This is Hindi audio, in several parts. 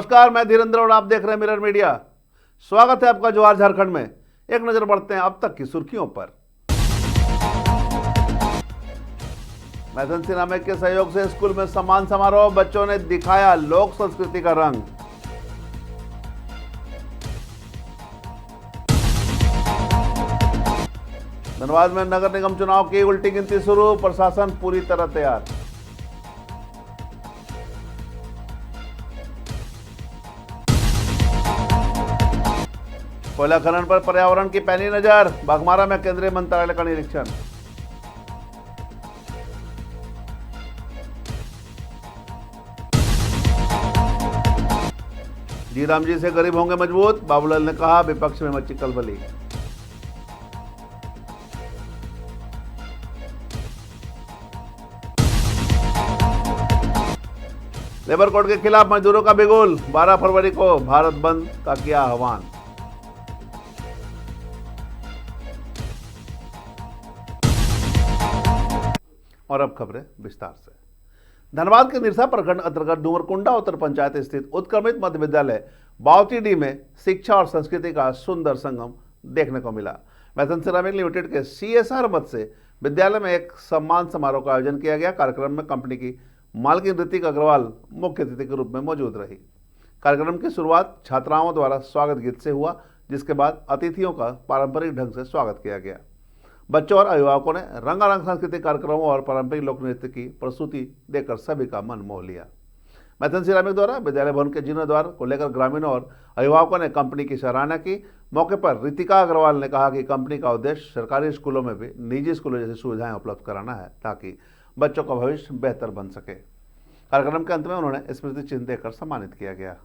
नमस्कार, मैं धीरेन्द्र और आप देख रहे हैं मिरर मीडिया। स्वागत है आपका जोहार झारखंड में। एक नजर बढ़ते हैं अब तक की सुर्खियों पर। मैथन सिन्हा के सहयोग से स्कूल में सम्मान समारोह, बच्चों ने दिखाया लोक संस्कृति का रंग। धनबाद में नगर निगम चुनाव की उल्टी गिनती शुरू, प्रशासन पूरी तरह तैयार। कोयला खनन पर पर्यावरण की पैनी नजर, बाघमारा में केंद्रीय मंत्रालय का निरीक्षण। जी राम जी से गरीब होंगे मजबूत, बाबूलाल ने कहा, विपक्ष में मची खलबली। लेबर कोड के खिलाफ मजदूरों का बिगुल, 12 फरवरी को भारत बंद का किया आह्वान। और अब खबरें विस्तार से। धनबाद के निरसा प्रखंड अंतर्गत डूमरकुंडा उत्तर पंचायत स्थित उत्क्रमित मध्य विद्यालय बावतीडी में शिक्षा और संस्कृति का सुंदर संगम देखने को मिला। मैथन सिरामिक लिमिटेड के CSR मद से विद्यालय में एक सम्मान समारोह का आयोजन किया गया। कार्यक्रम में कंपनी की मालकिन ऋतिक अग्रवाल मुख्य अतिथि के रूप में मौजूद रही। कार्यक्रम की शुरुआत छात्राओं द्वारा स्वागत गीत से हुआ, जिसके बाद अतिथियों का पारंपरिक ढंग से स्वागत किया गया। बच्चों और अभिभावकों ने रंगारंग सांस्कृतिक कार्यक्रमों और पारंपरिक लोक नृत्य की प्रस्तुति देकर सभी का मन मोह लिया। मैथन सिरामिक द्वारा विद्यालय भवन के जीर्णोद्धार को लेकर ग्रामीणों और अभिभावकों ने कंपनी की सराहना की। मौके पर ऋतिका अग्रवाल ने कहा कि कंपनी का उद्देश्य सरकारी स्कूलों में भी निजी स्कूलों जैसी सुविधाएं उपलब्ध कराना है, ताकि बच्चों का भविष्य बेहतर बन सके। कार्यक्रम के अंत में उन्होंने स्मृति चिन्ह देकर सम्मानित किया गया।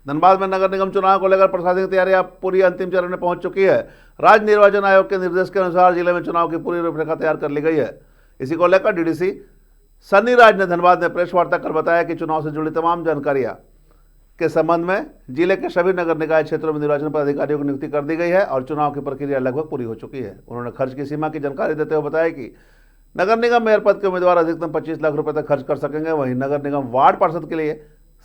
धनबाद में नगर निगम चुनाव को लेकर प्रशासनिक तैयारियां पूरी अंतिम चरण में पहुंच चुकी है। राज्य निर्वाचन आयोग के निर्देश के अनुसार जिले में चुनाव की पूरी रूपरेखा तैयार कर ली गई है। इसी को लेकर DDC सन्नी राज ने धनबाद में प्रेस वार्ता कर बताया कि चुनाव से जुड़ी तमाम जानकारियां के संबंध में जिले के सभी नगर निकाय क्षेत्रों में निर्वाचन पदाधिकारियों की नियुक्ति कर दी गई है और चुनाव की प्रक्रिया लगभग पूरी हो चुकी है। उन्होंने खर्च की सीमा की जानकारी देते हुए बताया कि नगर निगम मेयर पद के उम्मीदवार अधिकतम 25 लाख रुपए तक खर्च कर सकेंगे। वहीं नगर निगम वार्ड पार्षद के लिए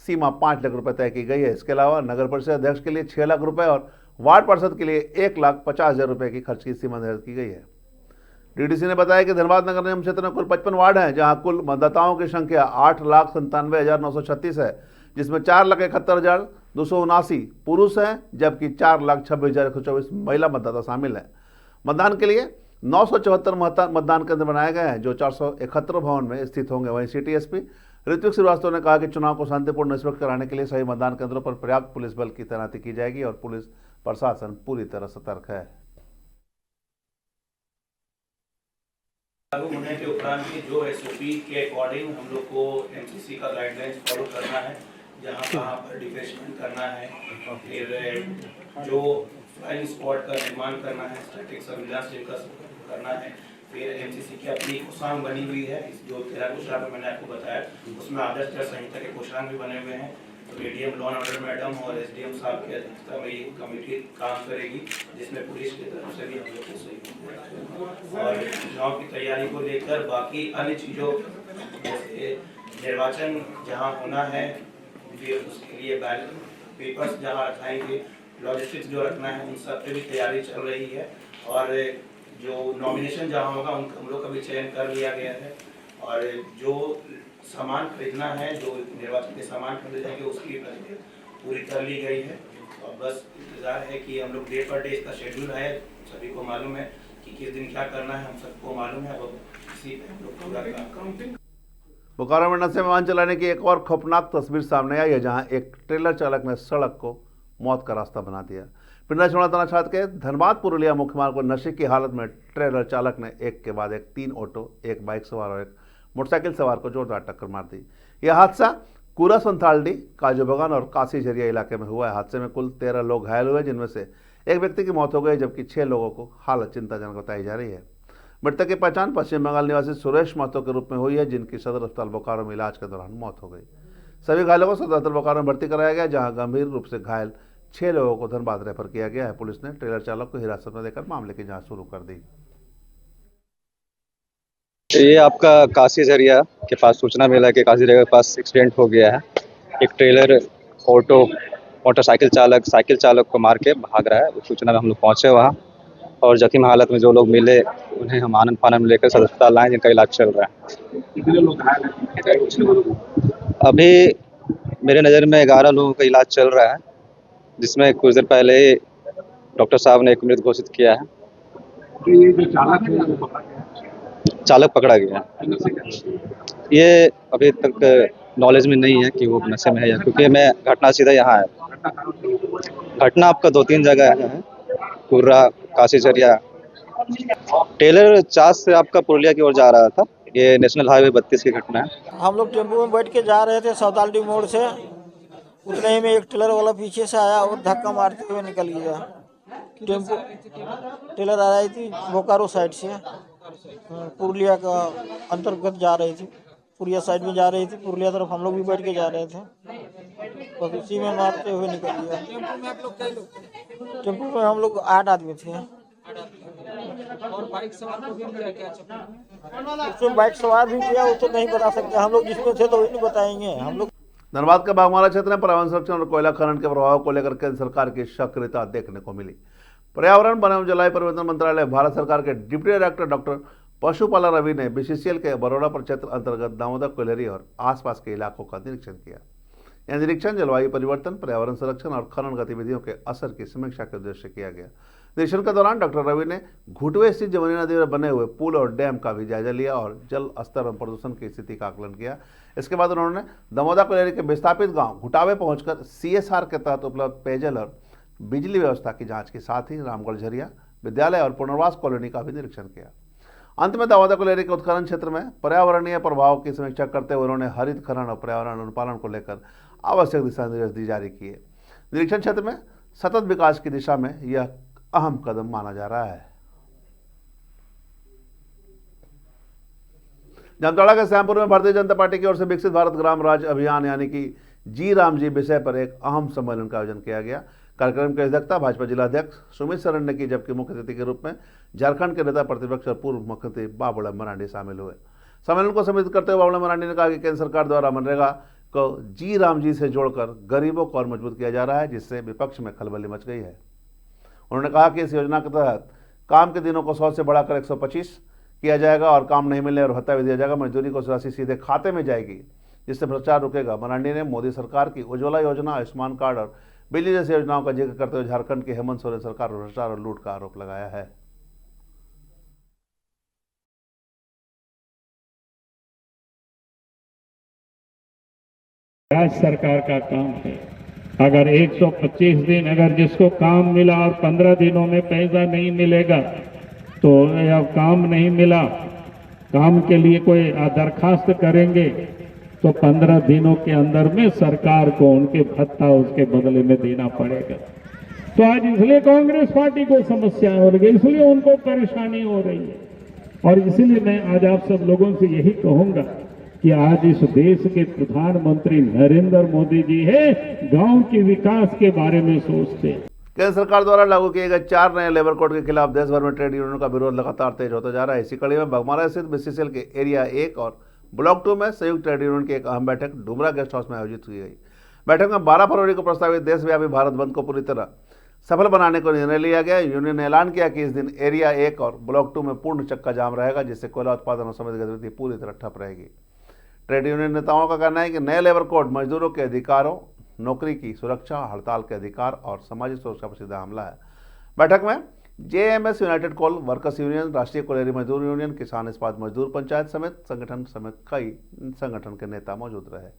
सीमा 5 लाख रुपए तय की गई है। इसके अलावा नगर परिषद अध्यक्ष के लिए 6 लाख रुपए और वार्ड पार्षद के लिए 1,50,000 रुपए की खर्च की सीमा निर्धारित की गई है। DDC ने बताया कि धनबाद नगर निगम क्षेत्र में कुल 55 वार्ड हैं, जहां कुल मतदाताओं की संख्या 8,97,936 है, जिसमें 4,71,279 पुरुष हैं, जबकि 4,26,124 महिला मतदाता शामिल हैं। मतदान के लिए 974 मतदान केंद्र बनाए गए हैं, जो 471 भवन में स्थित होंगे। वहीं सिटी SP ऋत्विक श्रीवास्तव ने कहा कि चुनाव को शांतिपूर्ण निष्पक्ष कराने के लिए सभी मतदान केंद्रों पर पर्याप्त पुलिस बल की तैनाती की जाएगी और पुलिस प्रशासन पूरी तरह सतर्क है। लागू होने के उपरांत की जो SOP के अकॉर्डिंग हम लोग को MCC का गाइडलाइंस फॉलो करना है, जहाँ कहाँ पर डिफ्रेशमेंट करना है, फिर जो फ्लाइंग स्पॉट का निर्माण करना है, स्टैटिक सर्विलांस का करना है, फिर MCC की अपनी कोषांग बनी हुई है। जो 13 कोषांग में मैंने आपको बताया, उसमें आदर्श आचार संहिता के कोषांग भी बने हुए हैं। तो ADM law and order madam और SDM साहब की अध्यक्षता में ये कमेटी काम करेगी, जिसमें पुलिस की तरफ से भी हम लोग को सहयोग और चुनाव की तैयारी को लेकर बाकी अन्य चीज़ों जैसे निर्वाचन जहाँ होना है, फिर उसके लिए बैलेट पेपर्स जहाँ रखाएंगे, लॉजिस्टिक्स जो रखना है, उन सब पे भी तैयारी चल रही है। और जो नॉमिनेशन जहाँ होगा उनका हम लोग का भी चयन कर लिया गया है। और जो सामान खरीदना है, जो निर्वाचन के सामान खरीदे जाएंगे, उसकी प्रक्रिया पूरी कर ली गई है। और बस इंतजार है कि हम लोग डे पर डे इसका शेड्यूल है, सभी को मालूम है कि किस दिन क्या करना है, हम सबको मालूम है। अब इसी पे हम लोग पूरा काम। बोकारो में नशे में वाहन चलाने की एक और खौफनाक तस्वीर सामने आई है, जहां एक ट्रेलर चालक ने सड़क को मौत का रास्ता बना दिया। पिंडराछोड़ा थाना क्षेत्र के धनबाद पुरुलिया मुख्य मार्ग पर नशे की हालत में ट्रेलर चालक ने एक के बाद एक 3 ऑटो, एक बाइक सवार और एक मोटरसाइकिल सवार को जोरदार टक्कर मार दी। यह हादसा कुरा संथालडी, काजू बगान और काशी झरिया इलाके में हुआ है। हादसे में कुल 13 लोग घायल हुए, जिनमें से एक व्यक्ति की मौत हो गई, जबकि 6 लोगों को हालत चिंताजनक बताई जा रही है। मृतक की पहचान पश्चिम बंगाल निवासी सुरेश महतो के रूप में हुई है, जिनकी सदर अस्पताल बोकारो में इलाज के दौरान मौत हो गई। सभी घायलों को सदर अस्पताल बोकारो में भर्ती कराया गया, जहां गंभीर रूप से घायल 6 लोगों को धनबाद रेफर किया गया है। पुलिस ने ट्रेलर चालक को हिरासत में लेकर मामले की जांच शुरू कर दी। ये आपका काशी झरिया के पास सूचना मिला कि काशी झरिया के पास एक्सीडेंट हो गया है। एक ट्रेलर मोटरसाइकिल चालक को मार के भाग रहा है। उस सूचना में हम लोग पहुंचे वहाँ, और जख्मी हालत में जो लोग मिले उन्हें हम आनंद फानंद में लेकर सदर अस्पताल लाए, जिनका इलाज चल रहा है। कितने लोग घायल हैं? अभी मेरे नज़र में 11 लोगों का इलाज चल रहा है, जिसमें कुछ देर पहले ही डॉक्टर साहब ने एक मृत घोषित किया है। तो ये जो चालक है वो पकड़ा गया है? चालक पकड़ा गया है। नशे का? ये अभी तक नॉलेज में नहीं है कि वो नशे में है या, क्योंकि मैं घटना सीधा यहाँ है। घटना कहाँ हुई? घटना आपका 2-3 जगह है, कुर्रा, काशी झरिया। टेलर चास से आपका पुरुलिया की ओर जा रहा था। ये नेशनल हाईवे 32 की घटना है। हम लोग टेम्पो में बैठ के जा रहे थे सौदाल्डी मोड़ से, उतने ही में एक टेलर वाला पीछे से आया और धक्का मारते हुए निकल गया। टेम्पो टेलर आ रही थी बोकारो साइड से, पुरुलिया का अंतर्गत जा रही थी, पुरुलिया साइड में जा रही थी। पुरुलिया तरफ हम लोग भी बैठ के जा रहे थे, बस उसी में मारते हुए निकल गया। टेम्पो में हम लोग 8 आदमी थे। और बाइक सवार को भी क्या? उसमें बाइक सवार भी किया, वो तो नहीं बता सकते हम लोग, जिसमें थे तो वही नहीं बताएंगे हम लोग। धनबाद के बागमारा क्षेत्र में पर्यावरण संरक्षण और कोयला खनन के प्रभाव को लेकर केंद्र सरकार की सक्रियता देखने को मिली। पर्यावरण, वन एवं जलवायु परिवर्तन मंत्रालय, भारत सरकार के डिप्टी डायरेक्टर डॉक्टर पशुपाला रवि ने बीसीसीएल के बरोड़ा प्रक्षेत्र अंतर्गत दामोदर कोयलरी और आसपास के इलाकों का निरीक्षण किया। यह निरीक्षण जलवायु परिवर्तन, पर्यावरण संरक्षण और खनन गतिविधियों के असर की समीक्षा के उद्देश्य से किया गया। निरीक्षण के दौरान डॉक्टर रवि ने घुटवे स्थित जमुनी नदी में बने हुए पुल और डैम का भी जायजा लिया और जल स्तर और प्रदूषण की स्थिति का आकलन किया। इसके बाद उन्होंने दामोदर कोयलरी के विस्थापित गांव घुटावे पहुंचकर सीएसआर के तहत उपलब्ध पेयजल और बिजली व्यवस्था की जांच के साथ ही रामगढ़ झरिया विद्यालय और पुनर्वास कॉलोनी का भी निरीक्षण किया। अंत में दामोदर कोयलरी के उत्खनन क्षेत्र में पर्यावरणीय प्रभाव की समीक्षा करते हुए उन्होंने हरित खनन और पर्यावरण अनुपालन को लेकर आवश्यक दिशा निर्देश जारी किए। निरीक्षण क्षेत्र में सतत विकास की दिशा में यह अहम कदम माना जा रहा है। जामताड़ा के श्यामपुर में भारतीय जनता पार्टी की ओर से विकसित भारत ग्राम राज्य अभियान यानी कि जी राम जी विषय पर एक अहम सम्मेलन का आयोजन किया गया। कार्यक्रम की अध्यक्षता भाजपा जिला अध्यक्ष सुमित सरन ने की, जबकि मुख्य अतिथि के रूप में झारखंड के नेता प्रतिपक्ष और पूर्व मुख्यमंत्री बाबूलाल मरांडी शामिल हुए। सम्मेलन को संबोधित करते हुए बाबूलाल मरांडी ने कहा कि केंद्र सरकार द्वारा मनरेगा को जी राम जी से जोड़कर गरीबों को और मजबूत किया जा रहा है, जिससे विपक्ष में खलबली मच गई है। उन्होंने कहा कि इस योजना के तहत काम के दिनों को 100 से बढ़ाकर 125 किया जाएगा और काम नहीं मिलने और भत्ता भी दिया जाएगा। मजदूरी को राशि सीधे खाते में जाएगी, जिससे भ्रष्टाचार रुकेगा। मरांडी ने मोदी सरकार की उज्ज्वला योजना, आयुष्मान कार्ड और बिजली जैसी योजनाओं का जिक्र करते हुए झारखंड की हेमंत सोरेन सरकार पर भ्रष्टाचार और लूट का आरोप लगाया है। राज्य सरकार का काम है। अगर 125 दिन अगर जिसको काम मिला और 15 दिनों में पैसा नहीं मिलेगा तो या काम नहीं मिला, काम के लिए कोई दरखास्त करेंगे तो 15 दिनों के अंदर में सरकार को उनके भत्ता उसके बदले में देना पड़ेगा। तो आज इसलिए कांग्रेस पार्टी को समस्या हो रही है, इसलिए उनको परेशानी हो रही है। और इसीलिए मैं आज आप सब लोगों से यही कहूंगा कि आज इस देश के प्रधानमंत्री नरेंद्र मोदी जी है गांव के विकास के बारे में सोचते। केंद्र सरकार द्वारा लागू किए गए 4 नए लेबर कोड के खिलाफ देश भर में ट्रेड यूनियनों का विरोध लगातार तेज होता जा रहा है। इसी कड़ी में बागमारा स्थित बीसीसीएल के एरिया 1 और ब्लॉक 2 में संयुक्त ट्रेड यूनियन की एक अहम बैठक डुमरा गेस्ट हाउस में आयोजित की गई। बैठक में 12 फरवरी को प्रस्तावित देशव्यापी भारत बंद को पूरी तरह सफल बनाने को निर्णय लिया गया। यूनियन ने ऐलान किया कि इस दिन एरिया 1 और ब्लॉक 2 में पूर्ण चक्का जाम रहेगा, जिससे कोयला उत्पादन और समेत गतिविधि पूरी तरह ठप रहेगी। ट्रेड यूनियन नेताओं का कहना है कि नए लेबर कोड मजदूरों के अधिकारों, नौकरी की सुरक्षा, हड़ताल के अधिकार और सामाजिक सुरक्षा पर सीधा हमला है। बैठक में जेएमएस, यूनाइटेड कोल वर्कर्स यूनियन, राष्ट्रीय कोयलेरी मजदूर यूनियन, किसान इस्पात मजदूर पंचायत समेत कई संगठन के नेता मौजूद रहे।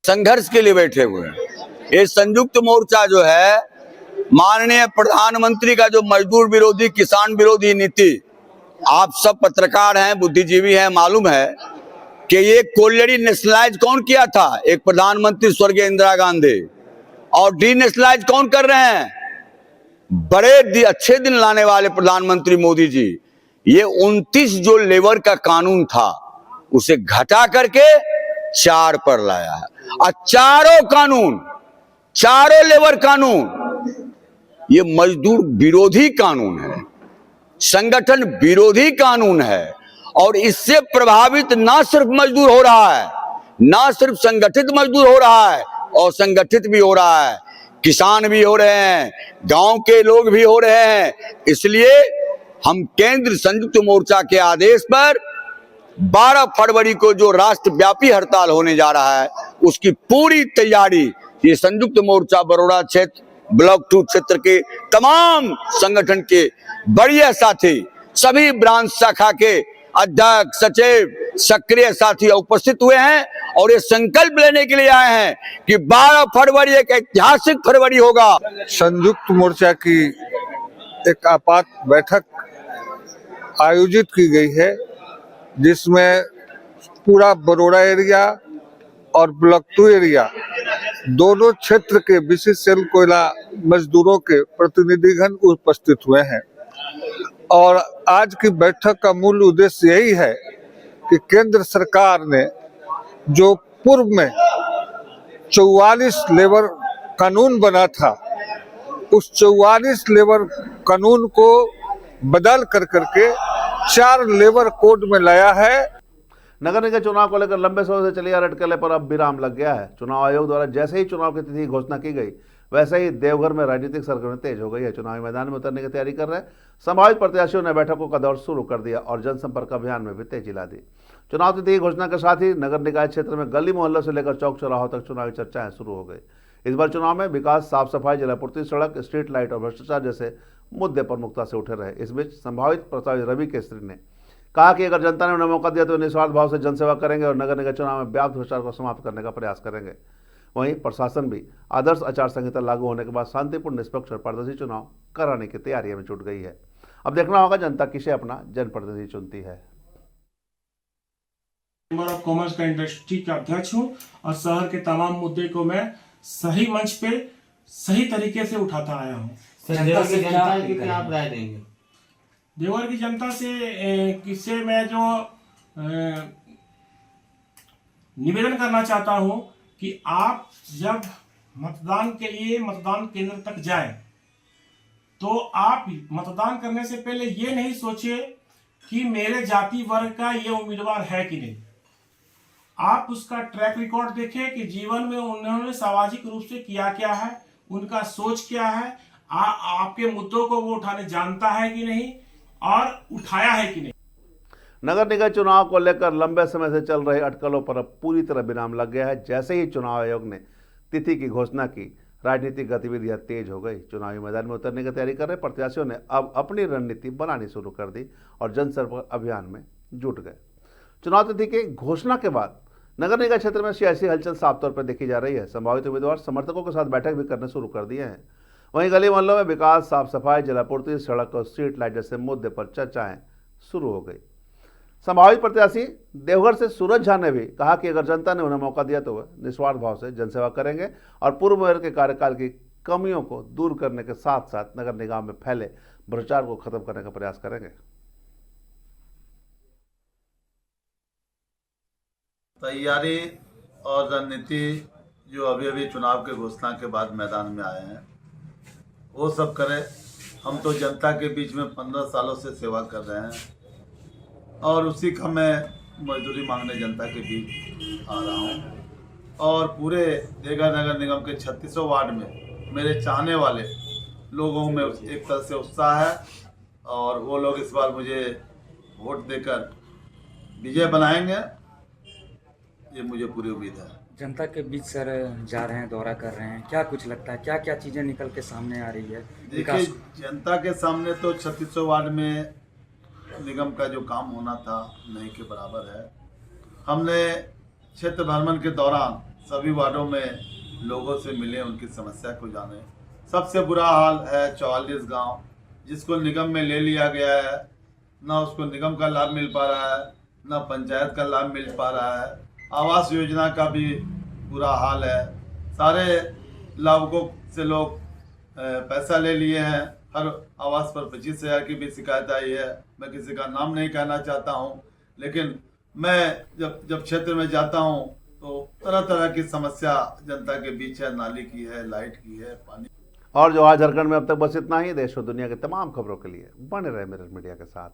संघर्ष के लिए बैठे हुए हैं। ये संयुक्त मोर्चा जो है, माननीय प्रधानमंत्री का जो मजदूर विरोधी, किसान विरोधी नीति, आप सब पत्रकार हैं, बुद्धिजीवी हैं, मालूम है कि ये कोयलेरी नेशनलाइज कौन किया था? एक प्रधानमंत्री स्वर्गीय इंदिरा गांधी। और डीनेशनलाइज कौन कर रहे हैं? बड़े अच्छे दिन लाने वाले प्रधानमंत्री मोदी जी। ये 29 जो लेबर का कानून था उसे घटा करके 4 पर लाया है। और चारों लेबर कानून ये मजदूर विरोधी कानून है। संगठन विरोधी कानून है और इससे प्रभावित ना सिर्फ मजदूर हो रहा है, ना सिर्फ संगठित मजदूर हो रहा है और संगठित भी हो रहा है, किसान भी हो रहे हैं, गांव के लोग भी हो रहे हैं। इसलिए हम केंद्र संयुक्त मोर्चा के आदेश पर 12 फरवरी को जो राष्ट्रव्यापी हड़ताल होने जा रहा है उसकी पूरी तैयारी ये संयुक्त मोर्चा बड़ौदा क्षेत्र ब्लॉक 2 क्षेत्र के तमाम संगठन के बड़े साथी, सभी ब्रांच शाखा के अध्यक्ष, सचिव, सक्रिय साथी उपस्थित हुए हैं और ये संकल्प लेने के लिए आए हैं कि 12 फरवरी एक ऐतिहासिक फरवरी होगा। संयुक्त मोर्चा की एक आपात बैठक आयोजित की गई है जिसमें पूरा बड़ौदा एरिया और ब्लॉक 2 एरिया दोनों क्षेत्र के बीसीसीएल कोयला मजदूरों के प्रतिनिधिगण उपस्थित हुए हैं और आज की बैठक का मूल उद्देश्य यही है कि केंद्र सरकार ने जो पूर्व में 44 लेबर कानून बना था उस 44 लेबर कानून को बदल करके 4 लेबर कोड में लाया है। नगर निगम चुनाव को लेकर लंबे समय से चली आ रही अटकलें पर अब विराम लग गया है। चुनाव आयोग द्वारा जैसे ही चुनाव की तिथि घोषणा की गई वैसे ही देवघर में राजनीतिक सरगर्मी तेज हो गई है। चुनावी मैदान में उतरने की तैयारी कर रहे संभावित प्रत्याशियों ने बैठकों का दौर शुरू कर दिया और जनसंपर्क अभियान में भी तेजी ला दी। चुनाव तिथि घोषणा के साथ ही नगर निकाय क्षेत्र में गली मोहल्लों से लेकर चौक चौराहों तक चुनावी चर्चाएं शुरू हो गई। इस बार चुनाव में विकास, साफ सफाई, जलापूर्ति, सड़क, स्ट्रीट लाइट और भ्रष्टाचार जैसे मुद्दे प्रमुखता से उठे रहे। इस बीच संभावित प्रत्याशी रवि केसरी ने कहा कि अगर जनता ने उन्हें मौका दिया तो निस्वार्थ भाव से जनसेवा करेंगे और नगर निगम चुनाव में व्याप्त भ्रष्टाचार को समाप्त करने का प्रयास करेंगे। वहीं प्रशासन भी आदर्श आचार संहिता लागू होने के बाद शांतिपूर्ण, निष्पक्ष और पारदर्शी चुनाव कराने की तैयारी में जुट गई है। अब देखना होगा जनता किसे अपना जनप्रतिनिधि चुनती है। चैम्बर ऑफ कॉमर्स का इंडस्ट्री का अध्यक्ष हूँ और शहर के तमाम मुद्दे को मैं सही मंच पे सही तरीके से उठाता आया हूँ। देवघर की जनता से किससे मैं जो निवेदन करना चाहता हूँ कि आप जब मतदान के लिए मतदान केंद्र तक जाएं तो आप मतदान करने से पहले ये नहीं सोचिए कि मेरे जाति वर्ग का ये उम्मीदवार है कि नहीं। आप उसका ट्रैक रिकॉर्ड देखें कि जीवन में उन्होंने सामाजिक रूप से किया क्या है, उनका सोच क्या है, आपके मुद्दों को वो उठाने जानता है कि नहीं और उठाया है कि नहीं। नगर निगम चुनाव को लेकर लंबे समय से चल रहे अटकलों पर अब पूरी तरह विराम लग गया है। जैसे ही चुनाव आयोग ने तिथि की घोषणा की, राजनीतिक गतिविधियां तेज हो गई। चुनावी मैदान में उतरने की तैयारी कर रहे प्रत्याशियों ने अब अपनी रणनीति बनानी शुरू कर दी और जनसंपर्क अभियान में जुट गए। चुनाव तिथि की घोषणा के बाद नगर निगम क्षेत्र में सियासी हलचल साफ तौर पर देखी जा रही है। संभावित उम्मीदवार समर्थकों के साथ बैठक भी करने शुरू कर दिए हैं। वहीं गली मोहल्लों में विकास, साफ सफाई, जलापूर्ति, सड़क और स्ट्रीट लाइट जैसे मुद्दे पर चर्चाएं शुरू हो गई। संभावित प्रत्याशी देवघर से सूरज झा ने भी कहा कि अगर जनता ने उन्हें मौका दिया तो वह निस्वार्थ भाव से जनसेवा करेंगे और पूर्व मेयर के कार्यकाल की कमियों को दूर करने के साथ साथ नगर निगम में फैले भ्रष्टाचार को खत्म करने का प्रयास करेंगे। तैयारी और रणनीति जो अभी चुनाव के घोषणा के बाद मैदान में आए हैं वो सब करें। हम तो जनता के बीच में 15 सालों से सेवा कर रहे हैं और उसी का मैं मजदूरी मांगने जनता के बीच आ रहा हूं। और पूरे देवघर नगर निगम के 36 वार्ड में मेरे चाहने वाले लोगों में एक तरह से उत्साह है और वो लोग इस बार मुझे वोट देकर विजय बनाएंगे, ये मुझे पूरी उम्मीद है। जनता के बीच सर जा रहे हैं, दौरा कर रहे हैं, क्या कुछ लगता है, क्या क्या चीज़ें निकल के सामने आ रही है? देखिए, जनता के सामने तो 36 वार्ड में निगम का जो काम होना था नहीं के बराबर है। हमने क्षेत्र भ्रमण के दौरान सभी वार्डों में लोगों से मिले, उनकी समस्या को जाने। सबसे बुरा हाल है 44 गांव जिसको निगम में ले लिया गया है, ना उसको निगम का लाभ मिल पा रहा है, ना पंचायत का लाभ मिल पा रहा है। आवास योजना का भी बुरा हाल है। सारे लाभुकों से लोग पैसा ले लिए हैं। हर आवास पर 25,000 की भी शिकायत आई है। मैं किसी का नाम नहीं कहना चाहता हूं, लेकिन मैं जब क्षेत्र में जाता हूं तो तरह तरह की समस्या जनता के बीच है। नाली की है, लाइट की है, पानी। और जो आज झारखंड में अब तक बस इतना ही। देश और दुनिया की तमाम खबरों के लिए बने रहे मिरर मीडिया के साथ।